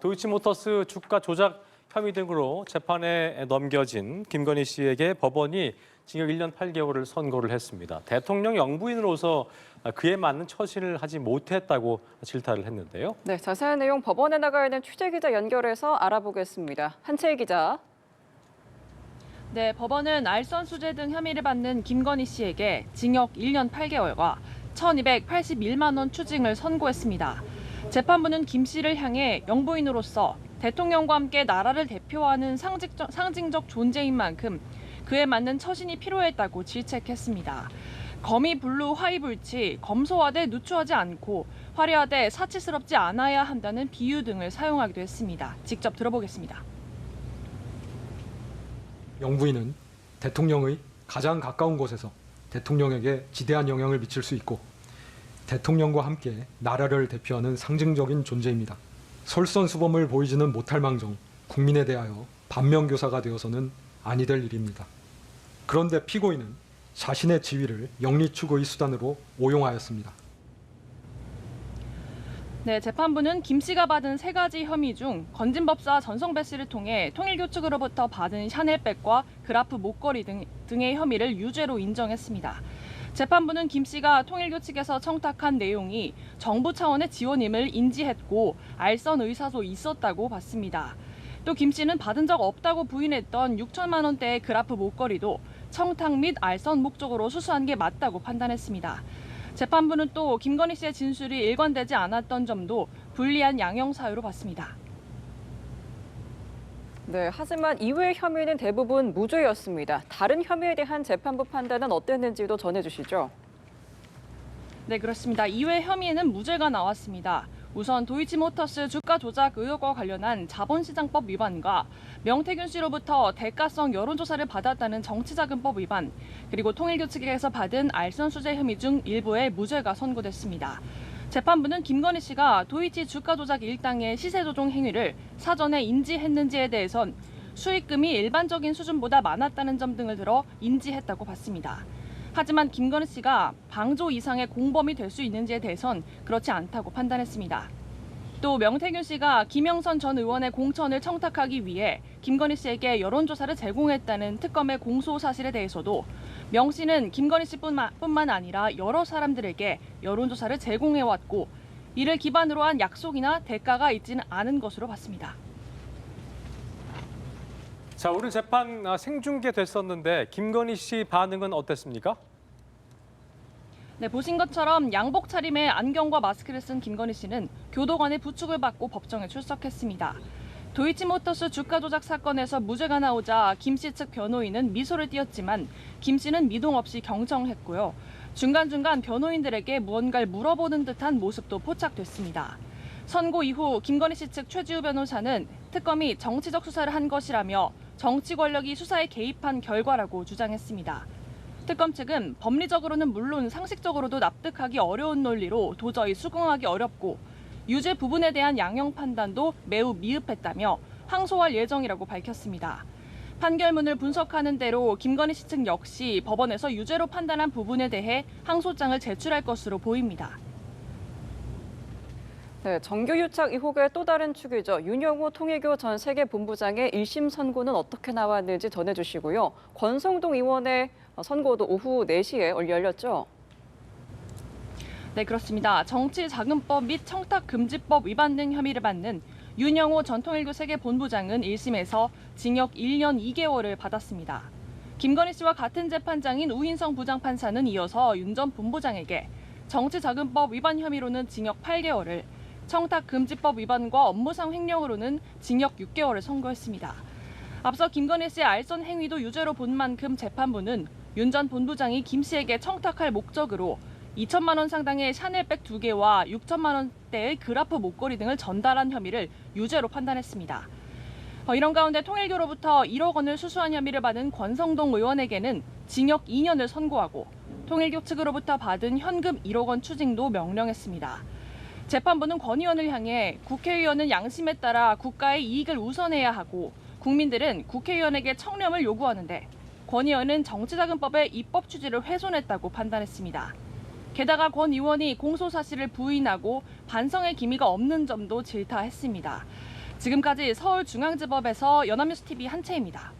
도이치모터스 주가 조작 혐의 등으로 재판에 넘겨진 김건희 씨에게 법원이 징역 1년 8개월을 선고를 했습니다. 대통령 영부인으로서 그에 맞는 처신을 하지 못했다고 질타를 했는데요. 네, 자세한 내용 법원에 나가 있는 취재기자 연결해서 알아보겠습니다. 한채희 기자. 네, 법원은 알선 수재 등 혐의를 받는 김건희 씨에게 징역 1년 8개월과 1,281만 원 추징을 선고했습니다. 재판부는 김 씨를 향해 영부인으로서 대통령과 함께 나라를 대표하는 상징적 존재인 만큼 그에 맞는 처신이 필요했다고 질책했습니다. 검이 불루 화이불치, 검소하되 누추하지 않고 화려하되 사치스럽지 않아야 한다는 비유 등을 사용하기도 했습니다. 직접 들어보겠습니다. 영부인은 대통령의 가장 가까운 곳에서 대통령에게 지대한 영향을 미칠 수 있고 대통령과 함께 나라를 대표하는 상징적인 존재입니다. 솔선수범을 보이지는 못할 망정 국민에 대하여 반면교사가 되어서는 아니 될 일입니다. 그런데 피고인은 자신의 지위를 영리추구의 수단으로 오용하였습니다. 네, 재판부는 김 씨가 받은 3가지 혐의 중 건진법사 전성배 씨를 통해 통일교 측으로부터 받은 샤넬백과 그라프 목걸이 등의 혐의를 유죄로 인정했습니다. 재판부는 김 씨가 통일교 측에서 청탁한 내용이 정부 차원의 지원임을 인지했고 알선 의사도 있었다고 봤습니다. 또 김 씨는 받은 적 없다고 부인했던 6천만 원대의 그라프 목걸이도 청탁 및 알선 목적으로 수수한 게 맞다고 판단했습니다. 재판부는 또 김건희 씨의 진술이 일관되지 않았던 점도 불리한 양형 사유로 봤습니다. 네, 하지만 이외의 혐의는 대부분 무죄였습니다. 다른 혐의에 대한 재판부 판단은 어땠는지도 전해주시죠. 네, 그렇습니다. 이외 혐의에는 무죄가 나왔습니다. 우선 도이치모터스 주가 조작 의혹과 관련한 자본시장법 위반과 명태균 씨로부터 대가성 여론조사를 받았다는 정치자금법 위반, 그리고 통일교 측에서 받은 알선 수재 혐의 중 일부의 무죄가 선고됐습니다. 재판부는 김건희 씨가 도이치 주가 조작 일당의 시세 조종 행위를 사전에 인지했는지에 대해선 수익금이 일반적인 수준보다 많았다는 점 등을 들어 인지했다고 봤습니다. 하지만 김건희 씨가 방조 이상의 공범이 될 수 있는지에 대해선 그렇지 않다고 판단했습니다. 또 명태균 씨가 김영선 전 의원의 공천을 청탁하기 위해 김건희 씨에게 여론조사를 제공했다는 특검의 공소 사실에 대해서도 명 씨는 김건희 씨뿐만 아니라 여러 사람들에게 여론조사를 제공해왔고 이를 기반으로 한 약속이나 대가가 있지는 않은 것으로 봤습니다. 자, 오늘 재판 생중계됐었는데 김건희 씨 반응은 어땠습니까? 네, 보신 것처럼 양복 차림에 안경과 마스크를 쓴 김건희 씨는 교도관의 부축을 받고 법정에 출석했습니다. 도이치모터스 주가 조작 사건에서 무죄가 나오자 김 씨 측 변호인은 미소를 띄었지만 김 씨는 미동 없이 경청했고요. 중간중간 변호인들에게 무언가를 물어보는 듯한 모습도 포착됐습니다. 선고 이후 김건희 씨 측 최지우 변호사는 특검이 정치적 수사를 한 것이라며 정치 권력이 수사에 개입한 결과라고 주장했습니다. 특검 측은 법리적으로는 물론 상식적으로도 납득하기 어려운 논리로 도저히 수긍하기 어렵고 유죄 부분에 대한 양형 판단도 매우 미흡했다며 항소할 예정이라고 밝혔습니다. 판결문을 분석하는 대로 김건희 씨 측 역시 법원에서 유죄로 판단한 부분에 대해 항소장을 제출할 것으로 보입니다. 네, 정규유착 의혹의 또 다른 축이죠. 윤영호 통일교 전 세계본부장의 1심 선고는 어떻게 나왔는지 전해주시고요. 권성동 의원의 선고도 오후 4시에 열렸죠. 네, 그렇습니다. 정치자금법 및 청탁금지법 위반 등 혐의를 받는 윤영호 전 통일교 세계본부장은 1심에서 징역 1년 2개월을 받았습니다. 김건희 씨와 같은 재판장인 우인성 부장판사는 이어서 윤 전 본부장에게 정치자금법 위반 혐의로는 징역 8개월을, 청탁금지법 위반과 업무상 횡령으로는 징역 6개월을 선고했습니다. 앞서 김건희 씨의 알선 행위도 유죄로 본 만큼 재판부는 윤 전 본부장이 김 씨에게 청탁할 목적으로 2천만 원 상당의 샤넬백 2개와 6천만 원대의 그라프 목걸이 등을 전달한 혐의를 유죄로 판단했습니다. 이런 가운데 통일교로부터 1억 원을 수수한 혐의를 받은 권성동 의원에게는 징역 2년을 선고하고 통일교 측으로부터 받은 현금 1억 원 추징도 명령했습니다. 재판부는 권 의원을 향해 국회의원은 양심에 따라 국가의 이익을 우선해야 하고 국민들은 국회의원에게 청렴을 요구하는데 권 의원은 정치자금법의 입법 취지를 훼손했다고 판단했습니다. 게다가 권 의원이 공소 사실을 부인하고 반성의 기미가 없는 점도 질타했습니다. 지금까지 서울중앙지법에서 연합뉴스TV 한채입니다.